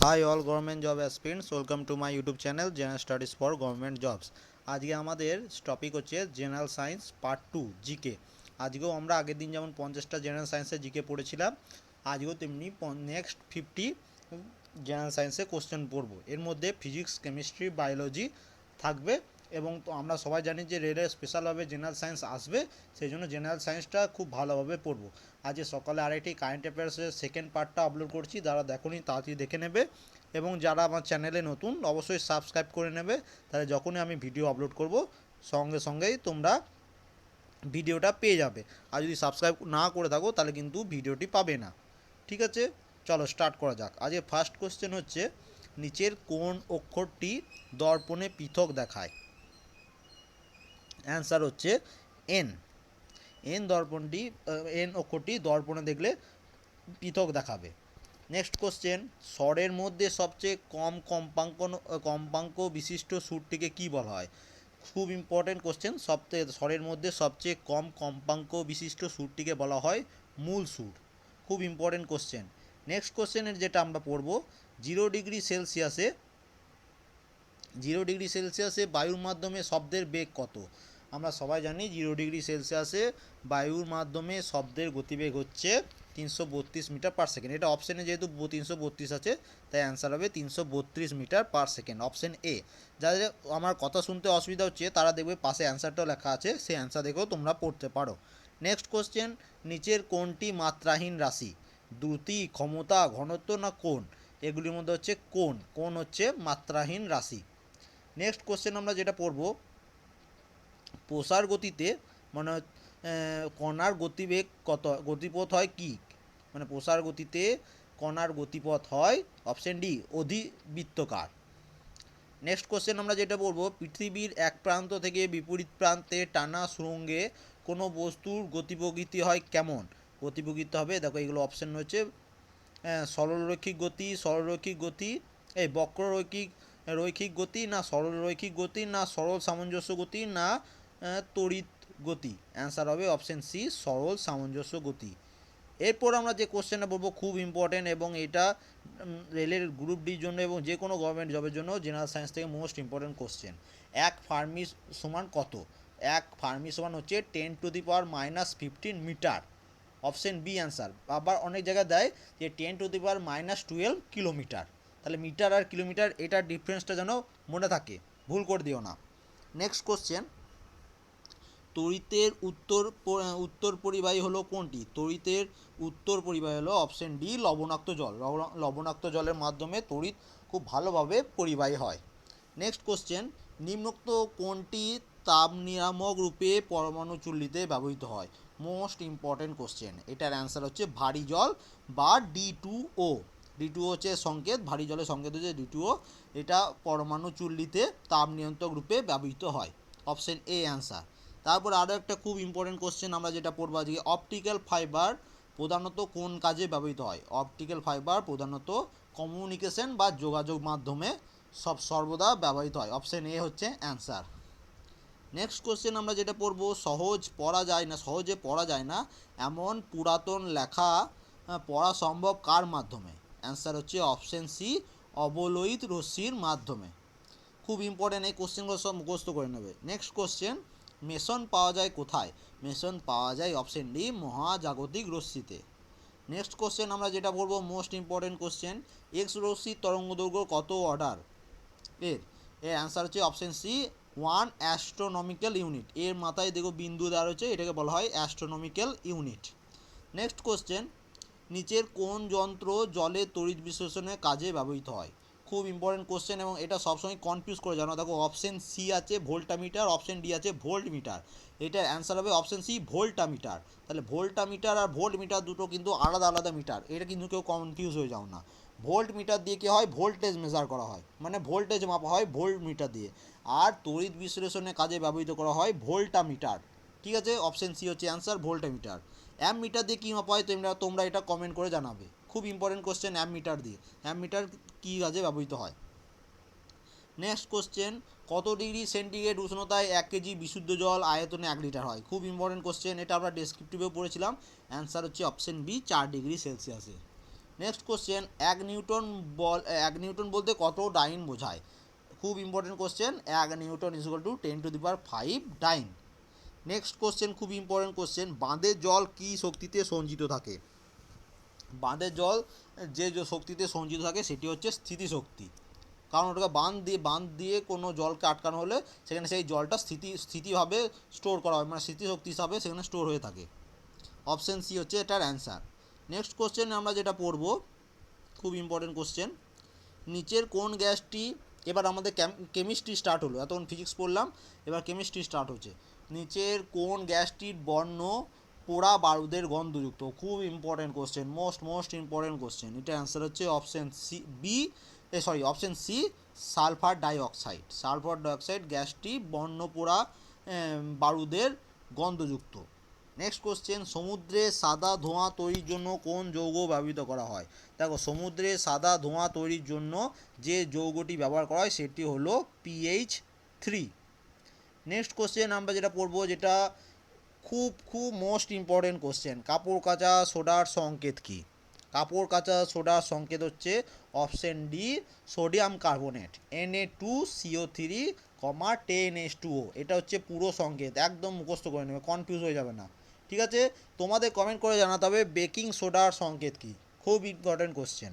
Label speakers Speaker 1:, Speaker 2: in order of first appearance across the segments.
Speaker 1: High all government job aspirants, welcome to my YouTube channel general studies for government jobs. আজকে আমাদের topic হচ্ছে general science part 2 GK. আজকেও আমরা আগের দিন যেমন 50টা জেনারেল সায়েন্সের জিকে পড়েছিলাম, আজকেও তেমনি নেক্সট 50 জেনারেল সায়েন্সে কোশ্চেন পড়বো। এর মধ্যে ফিজিক্স, কেমিস্ট্রি, বায়োলজি থাকবে এবং তো আমরা সবাই জানি যে রেলের স্পেশালভাবে জেনারেল সায়েন্স আসবে, সেই জন্য জেনারেল সায়েন্সটা খুব ভালোভাবে পড়বো। আজকে সকালে আরেকটি কারেন্ট অ্যাফেয়ার্সের সেকেন্ড পার্টটা আপলোড করছি, যারা দেখোনি তাড়াতাড়ি দেখে নেবে এবং যারা আমার চ্যানেলে নতুন অবশ্যই সাবস্ক্রাইব করে নেবে, তাহলে যখনই আমি ভিডিও আপলোড করব সঙ্গে সঙ্গেই তোমরা ভিডিওটা পেয়ে যাবে। আর যদি সাবস্ক্রাইব না করে থাকো তাহলে কিন্তু ভিডিওটি পাবে না। ঠিক আছে, চলো স্টার্ট করা যাক। আজকে ফার্স্ট কোশ্চেন হচ্ছে, নিচের কোন অক্ষরটি দর্পণে পৃথক দেখায়? অ্যান্সার হচ্ছে এন। এন অক্ষরটি দর্পণে দেখলে পৃথক দেখাবে। নেক্সট কোশ্চেন, স্বরের মধ্যে সবচেয়ে কম কম্পাঙ্ক বিশিষ্ট সুরটিকে কি বলা হয়? খুব ইম্পর্টেন্ট কোশ্চেন। স্বরের মধ্যে সবচেয়ে কম কম্পাঙ্ক বিশিষ্ট সুরটিকে বলা হয় মূল সুর। খুব ইম্পর্টেন্ট কোশ্চেন। নেক্সট কোশ্চেনের যেটা আমরা পড়ব, 0 ডিগ্রি সেলসিয়াসে বায়ুর মাধ্যমে শব্দের বেগ কত? আমরা সবাই জানি 0 ডিগ্রি সেলসিয়াসে বায়ুর মাধ্যমে শব্দের গতিবেগ হচ্ছে 332 মিটার পার সেকেন্ড। এটা অপশানে যেহেতু 332 আছে, তাই অ্যান্সার হবে 332 meter per second, option A. যাদের আমার কথা শুনতে অসুবিধা হচ্ছে তারা দেখবে পাশে অ্যান্সারটাও লেখা আছে, সেই অ্যান্সার দেখেও তোমরা পড়তে পারো। নেক্সট কোশ্চেন, নিচের কোনটি মাত্রাহীন রাশি? দ্রুতি, ক্ষমতা, ঘনত্ব না কোণ? এগুলির মধ্যে হচ্ছে কোণ। কোণ হচ্ছে মাত্রাহীন রাশি। নেক্সট কোশ্চেন আমরা যেটা পড়ব, প্রসার গতিতে মানে কণার গতিবেগ কত, গতিপথ হয় কি? মানে প্রসার গতিতে কণার গতিপথ হয় অপশন ডি, অধিবৃত্তকার। নেক্সট কোশ্চেন আমরা যেটা বলবো, পৃথিবীর এক প্রান্ত থেকে বিপরীত প্রান্তে টানা সুড়ঙ্গে কোনো বস্তুর গতিপ্রকৃতি হয় কেমন? গতিপ্রকৃতি হবে, দেখো এগুলো অপশন হচ্ছে সরলরৈখিক গতি, সরলরৈখিক গতি, এই বক্ররৈখিক রৈখিক গতি, না সরল রৈখিক গতি, না সরল সামঞ্জস্য গতি, না তড়িৎ গতি। অ্যান্সার হবে অপশন সি, সরল সামঞ্জস্য গতি। এরপর আমরা যে কোশ্চেনটা বলবো খুব ইম্পর্টেন্ট, এবং এটা রেলের গ্রুপ ডির জন্য এবং যে কোনো গভর্নমেন্ট জবের জন্য জেনারেল সায়েন্স থেকে মোস্ট ইম্পর্টেন্ট কোশ্চেন। এক ফার্মি সমান কত? এক ফার্মি সমান হচ্ছে 10⁻⁻15 মিটার, অপশন বি অ্যান্সার। আবার অনেক জায়গায় দেয় যে 10⁻12 কিলোমিটার, তাহলে মিটার আর কিলোমিটার এটার ডিফারেন্সটা যেন মনে থাকে, ভুল করে দিও না। নেক্সট কোশ্চেন, তড়িতের উত্তর পরিবাহী হলো কোনটি? তড়িতের উত্তর পরিবাহী হলো অপশন ডি, লবণাক্ত জল। লবণাক্ত জলের মাধ্যমে তড়িৎ খুব ভালোভাবে পরিবাহী হয়। নেক্সট কোশ্চেন, নিম্নোক্ত কোনটি তাপ নিয়ামক রূপে পরমাণু চুল্লিতে ব্যবহৃত হয়? Most important question. এটার অ্যান্সার হচ্ছে ভারী জল বা D2O। D2O হচ্ছে সংকেত, ভারী জলের সংকেত হচ্ছে D2O। এটা পরমাণু চুল্লিতে তাপ নিয়ন্ত্রক রূপে ব্যবহৃত হয়, অপশন এ অ্যান্সার। তারপর আরও একটা খুব ইম্পর্টেন্ট কোশ্চেন আমরা যেটা পড়বো আজকে, অপটিক্যাল ফাইবার প্রধানত কোন কাজে ব্যবহৃত হয়? অপটিক্যাল ফাইবার প্রধানত কমিউনিকেশন বা যোগাযোগ মাধ্যমে সর্বদা ব্যবহৃত হয়, অপশন এ হচ্ছে অ্যান্সার। নেক্সট কোশ্চেন আমরা যেটা পড়বো, সহজে পড়া যায় না এমন পুরাতন লেখা পড়া সম্ভব কার মাধ্যমে? অ্যান্সার হচ্ছে অপশন সি, অবলোহিত রশ্মির মাধ্যমে। খুব ইম্পর্টেন্ট, এই কোশ্চেনগুলো সব মুখস্থ করে নেবে। নেক্সট কোশ্চেন, মেসন পাওয়া যায় কোথায়? মেসন পাওয়া যায় অপশন ডি, মহাজাগতিক রশ্মিতে। নেক্সট কোশ্চেন আমরা যেটা বলবো মোস্ট ইম্পর্টেন্ট কোশ্চেন, এক্স রশ্মির তরঙ্গদৈর্ঘ্য কত অর্ডার? এর এর অ্যান্সার হচ্ছে অপশন সি, 1 অ্যাস্ট্রোনমিক্যাল ইউনিট। এর মাথায় দেখো বিন্দু দেওয়া রয়েছে, এটাকে বলা হয় অ্যাস্ট্রোনমিক্যাল ইউনিট। নেক্সট কোশ্চেন, নিচের কোন যন্ত্র জলে তড়িৎ বিশ্লেষণের কাজে ব্যবহৃত হয়? খুব ইম্পর্টেন্ট কোশ্চেন এবং এটা সবসময় কনফিউজ করে জানো। দেখো অপশন সি আছে ভোল্টামিটার, অপশন ডি আছে ভোল্ট মিটার। এটার অ্যান্সার হবে অপশন সি, ভোল্টামিটার। তাহলে ভোল্টামিটার আর ভোল্ট মিটার দুটো কিন্তু আলাদা আলাদা মিটার, এটা কিন্তু কেউ কনফিউজ হয়ে যাও না। ভোল্ট মিটার দিয়ে কী হয়, ভোল্টেজ মেজার করা হয়, মানে ভোল্টেজ মাপা হয় ভোল্ট মিটার দিয়ে। আর তড়িৎ বিশ্লেষণের কাজে ব্যবহৃত করা হয় ভোল্টামিটার। ঠিক আছে, অপশন সি হচ্ছে অ্যান্সার, ভোল্টামিটার। অ্যাম মিটার দিয়ে কী মাপা হয় তোমরা এটা কমেন্ট করে জানাবে। খুব ইম্পর্টেন্ট কোশ্চেন, অ্যাম মিটার দিয়ে, অ্যাম মিটার কী কাজে ব্যবহৃত হয়। নেক্সট কোশ্চেন, কত ডিগ্রি সেন্টিগ্রেড উষ্ণতায় 1 কেজি বিশুদ্ধ জল আয়তনে 1 লিটার হয়? খুব ইম্পর্টেন্ট কোশ্চেন, এটা আমরা ডেসক্রিপটিভেও পড়েছিলাম। অ্যান্সার হচ্ছে অপশন বি, 4 ডিগ্রি সেলসিয়াসে। নেক্সট কোশ্চেন, 1 নিউটন বলতে কত ডাইন বোঝায়? খুব important question, 1 newton is equal to 10⁵ dyne. Next question, খুব ইম্পর্টেন্ট কোশ্চেন, বাঁধের জল কী শক্তিতে সঞ্চিত থাকে? বাঁধের জল যে শক্তিতে সঞ্চিত থাকে সেটি হচ্ছে স্থিতিশক্তি, কারণ ওটাকে বাঁধ দিয়ে কোনো জলকে আটকানো হলে সেখানে সেই জলটা স্থিতিভাবে স্টোর করা হয়, মানে স্মৃতিশক্তি হিসাবে সেখানে স্টোর হয়ে থাকে। অপশান সি হচ্ছে এটার অ্যান্সার। নেক্সট কোশ্চেন আমরা যেটা পড়ব, খুব ইম্পর্টেন্ট কোশ্চেন, নিচের কোন গ্যাসটি, এবার আমাদের কেমিস্ট্রি স্টার্ট হলো, এতক্ষণ ফিজিক্স পড়লাম, এবার কেমিস্ট্রি স্টার্ট হচ্ছে। নিচের কোন গ্যাসটির বর্ণ পোড়া বারুদের গন্ধযুক্ত? খুব important question, most important question. এটা অ্যান্সার হচ্ছে option C, sulphur dioxide. Sulphur dioxide গ্যাসটি বর্ণ পোড়া বারুদের গন্ধযুক্ত। নেক্সট কোশ্চেন, সমুদ্রে সাদা ধোঁয়া তৈরির জন্য কোন যৌগ ব্যবহৃত করা হয়? দেখো, সমুদ্রে সাদা ধোঁয়া তৈরির জন্য যে যৌগটি ব্যবহার করা হয় সেটি হলো PH3। নেক্সট কোশ্চেন আমরা যেটা পড়বো, যেটা খুব মোস্ট ইম্পর্টেন্ট কোশ্চেন, কাপড় কাচা সোডার সংকেত কী? কাপড় কাচা সোডার সংকেত হচ্ছে option D, sodium carbonate, Na2CO3, 10H2O। এটা হচ্ছে পুরো সংকেত, একদম মুখস্থ করে নেবে, কনফিউজ হয়ে যাবে না। ঠিক আছে, তোমাদের কমেন্ট করে জানাতে হবে বেকিং সোডার সংকেত কী। খুব ইম্পর্টেন্ট কোশ্চেন।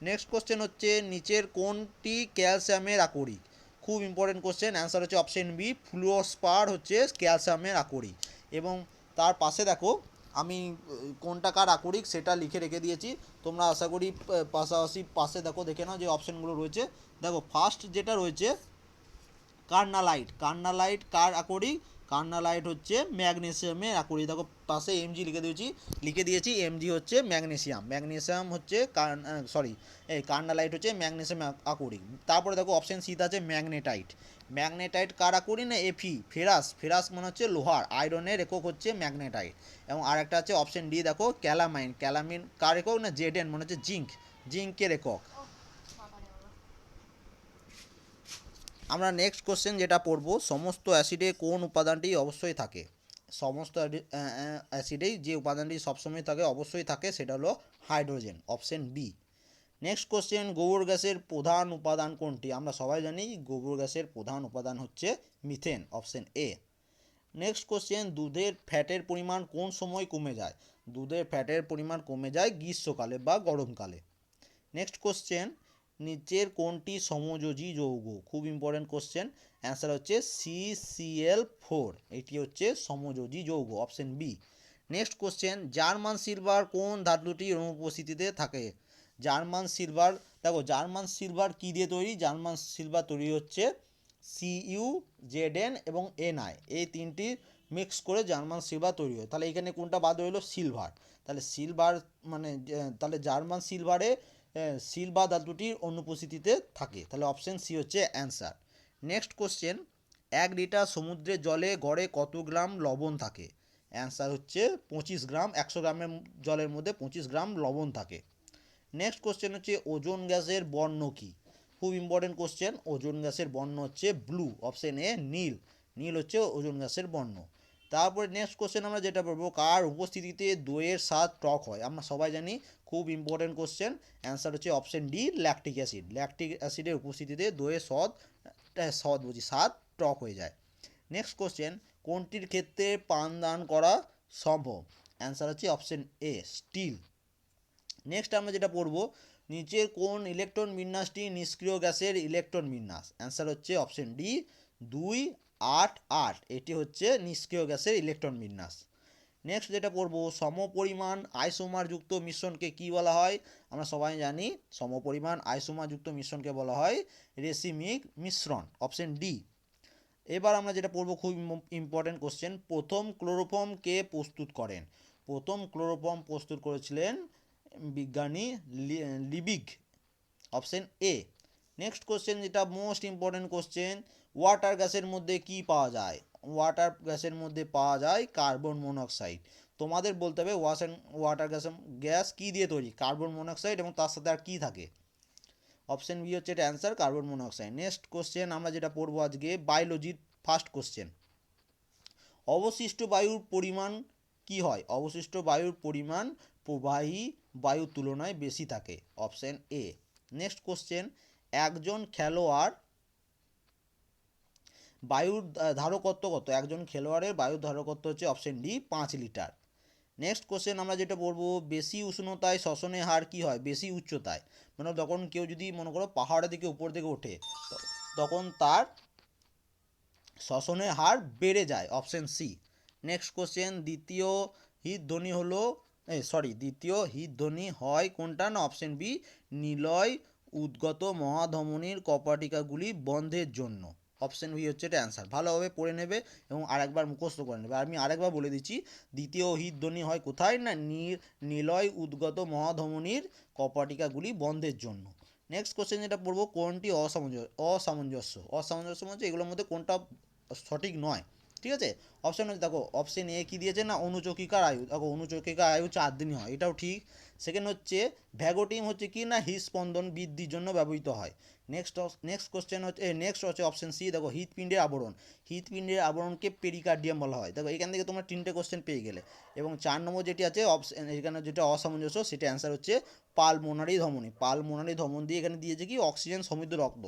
Speaker 1: নেক্সট কোশ্চেন হচ্ছে, নিচের কোনটি ক্যালসিয়ামের আকরিক? খুব ইম্পর্টেন্ট কোশ্চেন, অ্যান্সার হচ্ছে অপশন বি, ফ্লুওস্পার হচ্ছে ক্যালসিয়ামের আকরিক। এবং তার পাশে দেখো আমি কোনটা কার আকরিক সেটা লিখে রেখে দিয়েছি, তোমরা আশা করি পাশাপাশি পাশে দেখো, দেখে নাও যে অপশানগুলো রয়েছে। দেখো, ফার্স্ট যেটা রয়েছে কার্নালাইট কার আকরিক? কার্নালাইট হচ্ছে ম্যাগনেসিয়ামের আকরিক। দেখো পাশে এমজি লিখে দিয়েছি এমজি হচ্ছে ম্যাগনেসিয়াম হচ্ছে কার্নালাইট হচ্ছে ম্যাগনেসিয়াম আকরিক। তারপরে দেখো অপশন সিতে আছে ম্যাগনেটাইট কার আকরিক না ফেরাস মনে হচ্ছে লোহার, আয়রনের একক হচ্ছে ম্যাগনেটাইট। এবং আরেকটা আছে অপশন ডি, দেখো ক্যালামাইন কার একক না জেডেন মনে হচ্ছে জিঙ্কের একক। আমরা নেক্সট কোশ্চেন যেটা পড়ব, সমস্ত অ্যাসিডে কোন উপাদানটি অবশ্যই থাকে? সমস্ত অ্যাসিডেই যে উপাদানটি সবসময় থাকে, অবশ্যই থাকে, সেটা হলো hydrogen, option B. Next question, গোবর গ্যাসের প্রধান উপাদান কোনটি? আমরা সবাই জানি গোবর গ্যাসের প্রধান উপাদান হচ্ছে methane, option A. Next question, দুধের ফ্যাটের পরিমাণ কোন সময় কমে যায়? দুধের ফ্যাটের পরিমাণ কমে যায় গ্রীষ্মকালে বা গরমকালে। নেক্সট কোশ্চেন, নিচের কোনটি সমযোজী যৌগ? খুব ইম্পর্টেন্ট কোশ্চেন, অ্যান্সার হচ্ছে CCl4, এটি হচ্ছে সমযোজী যৌগ, option B. Next question, German silver কোন ধাতুটির অনুপস্থিতিতে থাকে? জার্মান সিলভার, দেখো জার্মান সিলভার কী দিয়ে তৈরি? জার্মান সিলভার তৈরি হচ্ছে CuZn এবং Ni, এই তিনটি মিক্স করে জার্মান সিলভার তৈরি হয়। তাহলে এখানে কোনটা বাদ রইল? সিলভার। তাহলে সিলভার মানে তাহলে জার্মান সিলভারে সিলভার ধাতুটির অনুপস্থিতিতে থাকে, তাহলে অপশন সি হচ্ছে অ্যান্সার। নেক্সট কোশ্চেন, 1 লিটার সমুদ্রের জলে গড়ে কত গ্রাম লবণ থাকে? অ্যান্সার হচ্ছে 25 গ্রাম, 100 গ্রামের জলের মধ্যে 25 গ্রাম লবণ থাকে। নেক্সট কোশ্চেন হচ্ছে, ওজোন গ্যাসের বর্ণ কী? খুব ইম্পর্টেন্ট কোশ্চেন, ওজোন গ্যাসের বর্ণ হচ্ছে ব্লু, অপশন এ নীল হচ্ছে ওজোন গ্যাসের বর্ণ। তারপরে নেক্সট কোশ্চেন আমরা যেটা পড়বো, কার উপস্থিতিতে দইয়ের স্বাদ টক হয়? আমরা সবাই জানি, খুব ইম্পর্টেন্ট কোশ্চেন, অ্যান্সার হচ্ছে অপশন ডি, ল্যাকটিক অ্যাসিডের উপস্থিতিতে দইয়ের স্বাদ টক হয়ে যায়। নেক্সট কোশ্চেন, কোনটির ক্ষেত্রে পানদান করা সম্ভব? অ্যান্সার হচ্ছে অপশন এ, স্টিল। নেক্সট আমরা যেটা পড়বো, নিচের কোন ইলেকট্রন বিন্যাসটি নিষ্ক্রিয় গ্যাসের ইলেকট্রন বিন্যাস? অ্যান্সার হচ্ছে অপশন ডি, 2-8-8, এটি হচ্ছে নিষ্ক্রিয় গ্যাসের ইলেকট্রন বিন্যাস। নেক্সট যেটা পড়বো, সমপরিমাণ আইসোমারযুক্ত মিশ্রণকে কি বলা হয়? আমরা সবাই জানি সমপরিমাণ আইসোমারযুক্ত মিশ্রণকে বলা হয় রেসিমিক মিশ্রণ, অপশন ডি। এবার আমরা যেটা পড়বো, খুব ইম্পর্টেন্ট কোশ্চেন, প্রথম ক্লোরোফর্ম কে প্রস্তুত করেন? প্রথম ক্লোরোফর্ম প্রস্তুত করেছিলেন বিজ্ঞানী লিবিগ, অপশন এ। নেক্সট কোশ্চেন, যেটা মোস্ট ইম্পর্টেন্ট কোশ্চেন, ওয়াটার গ্যাসের মধ্যে কি পাওয়া যায়? ওয়াটার গ্যাসের মধ্যে পাওয়া যায় কার্বন মনোক্সাইড। তোমাদের বলতে হবে ওয়াটার গ্যাস কী দিয়ে তৈরি? কার্বন মনোক্সাইড, এবং তার সাথে আর কী থাকে? অপশন বি হচ্ছে এটা answer, carbon monoxide. Next question আমরা যেটা পড়বো আজকে, বায়োলজির ফার্স্ট কোশ্চেন, অবশিষ্ট বায়ুর পরিমাণ কি হয়? অবশিষ্ট বায়ুর পরিমাণ প্রবাহী বায়ুর তুলনায় বেশি থাকে, অপশন এ। নেক্সট কোশ্চেন, একজন খেলোয়াড় বায়ুর ধারকত্ব কত? একজন খেলোয়াড়ের বায়ুর ধারকত্ব হচ্ছে option D 5 litre. Next question আমরা যেটা পড়বো, বেশি উষ্ণতায় শ্বসনের হার কি হয় বেশি উচ্চতায়? মানে যখন কেউ যদি মনে করো পাহাড়ের দিকে উপর দিকে ওঠে তখন তার শ্বসনের হার বেড়ে যায়, অপশন সি। নেক্সট কোশ্চেন, দ্বিতীয় হিতধ্বনি হলো দ্বিতীয় হিতধ্বনি হয় কোনটা? না অপশন বি, নিলয় উদ্গত মহাধমনীর কপাটিকাগুলি বন্ধের জন্য, অপশন বি হচ্ছে এটা অ্যান্সার। ভালোভাবে পড়ে নেবে এবং আরেকবার মুখস্থ করে নেবে। আমি আরেকবার বলে দিচ্ছি, দ্বিতীয় হিতধ্বনি হয় কোথায়? না নিলয় উদ্গত মহাধমনীর কপাটিকাগুলি বন্ধের জন্য। নেক্সট কোশ্চেন যেটা পড়বো, কোনটি অসামঞ্জস্য হচ্ছে এগুলোর মধ্যে কোনটা সঠিক নয়? ঠিক আছে, অপশান হচ্ছে দেখো, অপশন এ কি দিয়েছে? না অনুচক্রিকার আয়ু, দেখো অনুচক্রিকার আয়ু 4 দিনই হয়, এটাও ঠিক। সেকেন্ড হচ্ছে ভ্যাগোটিম হচ্ছে কি? না হৃদস্পন্দন বৃদ্ধির জন্য ব্যবহৃত হয়। নেক্সট কোশ্চেন হচ্ছে অপশন সি, দেখো হৃৎপিণ্ডের আবরণ, হৃৎপিণ্ডের আবরণকে পেরিকার্ডিয়াম বলা হয়। দেখো এখান থেকে তোমরা 3টে কোশ্চেন পেয়ে গেলে। এবং 4 নম্বর যেটি আছে অপশন, এখানে যেটা অসামঞ্জস্য সেটা অ্যান্সার হচ্ছে পালমোনারি ধমনী। পালমোনারি ধমনী দিয়ে এখানে দিয়েছে কি? অক্সিজেন সমৃদ্ধ রক্ত।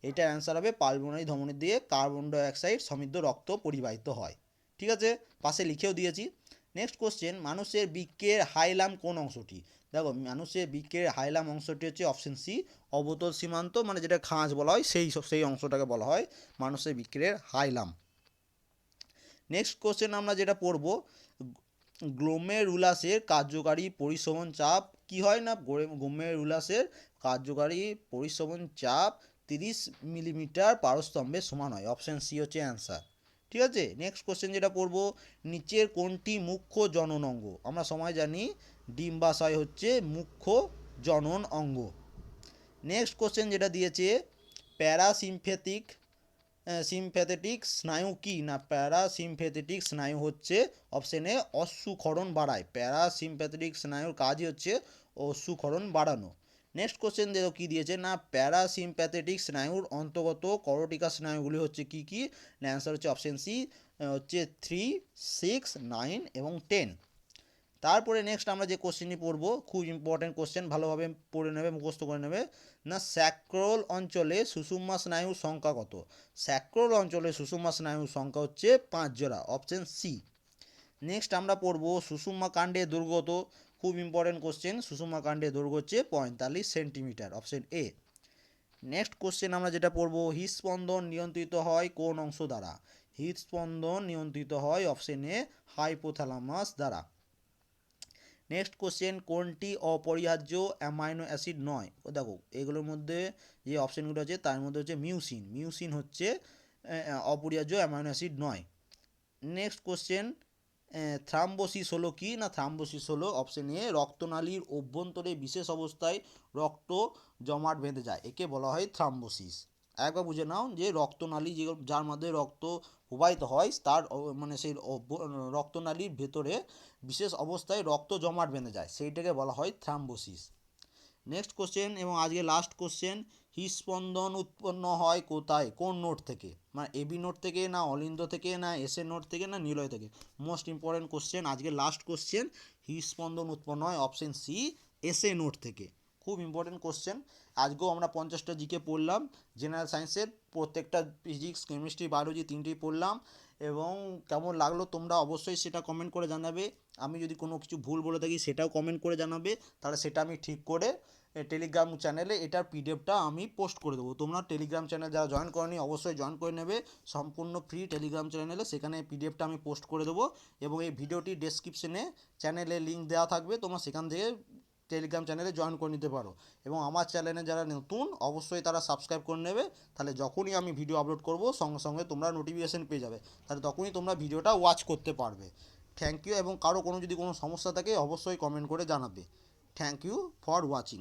Speaker 1: এটা অ্যান্সার হবে পালমোনারি ধমনী দিয়ে কার্বন ডাইঅক্সাইড সমৃদ্ধ রক্ত পরিবাহিত হয়। ঠিক আছে, পাশে লিখেও দিয়েছি। নেক্সট কোশ্চেন, মানুষের বৃক্কের হাইলাম কোন অংশটি? দেখো মানুষের বৃক্কের হাইলাম অংশটি হচ্ছে অপশন সি, অবতল সীমান্ত, মানে যেটা খাঁজ বলা হয় সেই অংশটাকে বলা হয় মানুষের বৃক্কের হাইলাম। নেক্সট কোশ্চেন আমরা যেটা পড়ব, গ্লোমেরুলাসের কার্যকারী পরিশোভন চাপ কি হয়? না গ্লোমেরুলাসের কার্যকারী পরিশোভন চাপ 30 মিলিমিটার পারস্তম্ভের সমান হয়, অপশন সি হচ্ছে অ্যান্সার। ঠিক আছে, নেক্সট কোশ্চেন যেটা পড়ব, নিচের কোনটি মুখ্য জনন অঙ্গ? আমরা সবাই জানি ডিম্বাশয় হচ্ছে মুখ্য জনন অঙ্গ। নেক্সট কোশ্চেন যেটা দিয়েছে, প্যারাসিম্পেথিক সিম্প্যাথেটিক স্নায়ু কি? না প্যারাসিম্প্যাথেটিক স্নায়ু হচ্ছে অপশন এ অশ্বক্ষরণ বাড়ায়। প্যারাসিম্প্যাথেটিক স্নায়ুর কাজই হচ্ছে অশ্বক্ষরণ বাড়ানো। নেক্সট কোশ্চেন দেখো কি দিয়েছে? না প্যারাসিম্প্যাথেটিক স্নায়ুর অন্তর্গত করটিকা স্নায়ুগুলি হচ্ছে কি কি? না অ্যান্সার হচ্ছে অপশন সি, হচ্ছে 3, 6, 9 এবং 10। তারপরে নেক্সট আমরা যে কোশ্চেনটি পড়ব, খুব ইম্পর্টেন্ট কোশ্চেন, ভালোভাবে পড়ে নেবে, মুখস্থ করে নেবে। না স্যাক্রোল অঞ্চলে সুষুম্না স্নায়ুর সংখ্যা কত? স্যাক্রোল অঞ্চলে সুষুম্না স্নায়ুর সংখ্যা হচ্ছে 5 জোড়া, অপশন সি। নেক্সট আমরা পড়ব সুষুম্না কাণ্ডের দৈর্ঘ্য কত? খুব ইম্পর্টেন্ট কোশ্চেন, সুষুম্না কাণ্ডের দৈর্ঘ্য হচ্ছে 45 centimetre, option A. Next question আমরা যেটা পড়ব, হৃদস্পন্দন নিয়ন্ত্রিত হয় কোন অংশ দ্বারা? হৃদস্পন্দন নিয়ন্ত্রিত হয় অপশন এ হাইপোথ্যালামাস দ্বারা। নেক্সট কোশ্চেন, কোনটি অপরিহার্য অ্যামাইনো অ্যাসিড নয়? দেখো এগুলোর মধ্যে যে অপশানগুলো আছে তার মধ্যে হচ্ছে মিউসিন হচ্ছে অপরিহার্য অ্যামাইনো অ্যাসিড নয়। নেক্সট কোশ্চেন, থ্রাম্বোসিস হলো কি? না থ্রাম্বোসিস হলো অপশন এ রক্তনালীর অভ্যন্তরে বিশেষ অবস্থায় রক্ত জমাট বেঁধে যায়, একে বলা হয় থ্রাম্বোসিস। একবার বুঝে নাও যে রক্তনালী যার মধ্যে রক্ত প্রবাহিত হয় তার মানে সেই রক্তনালীর ভেতরে বিশেষ অবস্থায় রক্ত জমাট বেঁধে যায়, সেইটাকে বলা হয় থ্রাম্বোসিস। নেক্সট কোশ্চেন এবং আজকে লাস্ট কোশ্চেন, হৃদস্পন্দন উৎপন্ন হয় কোথায়? কোন নোট থেকে? মানে এবি নোট থেকে, না অলিন্দ থেকে, না এসএ নোট থেকে, না নিলয় থেকে? মোস্ট ইম্পর্টেন্ট কোশ্চেন, আজকে লাস্ট কোশ্চেন, হৃদস্পন্দন উৎপন্ন হয় অপশন সি এসএ নোট থেকে। খুব ইম্পর্টেন্ট কোশ্চেন। আজকেও আমরা 50টা জিকে পড়লাম, জেনারেল সায়েন্সের প্রত্যেকটা ফিজিক্স কেমিস্ট্রি বায়োলজি 3টেই পড়লাম। এবং কেমন লাগলো তোমরা অবশ্যই সেটা কমেন্ট করে জানাবে। আমি যদি কোনো কিছু ভুল বলে থাকি সেটাও কমেন্ট করে জানাবে, তাহলে সেটা আমি ঠিক করে টেলিগ্রাম চ্যানেলে এটার পিডিএফটা আমি পোস্ট করে দেবো। তোমরা টেলিগ্রাম চ্যানেল যারা জয়েন করনি অবশ্যই জয়েন করে নেবে, সম্পূর্ণ ফ্রি টেলিগ্রাম চ্যানেলে, সেখানে পিডিএফটা আমি পোস্ট করে দেবো। এবং এই ভিডিওটি ডেসক্রিপশনে চ্যানেলের লিঙ্ক দেওয়া থাকবে, তোমরা সেখান থেকে টেলিগ্রাম চ্যানেলে জয়েন করে নিতে পারো। এবং আমার চ্যানেলে যারা নতুন অবশ্যই তারা সাবস্ক্রাইব করে নেবে, তাহলে যখনই আমি ভিডিও আপলোড করব সঙ্গে সঙ্গে তোমরা নোটিফিকেশান পেয়ে যাবে, তাহলে তখনই তোমরা ভিডিওটা ওয়াচ করতে পারবে। থ্যাংক ইউ, এবং কারো যদি কোনো সমস্যা থাকে অবশ্যই কমেন্ট করে জানাবে। Thank you for watching.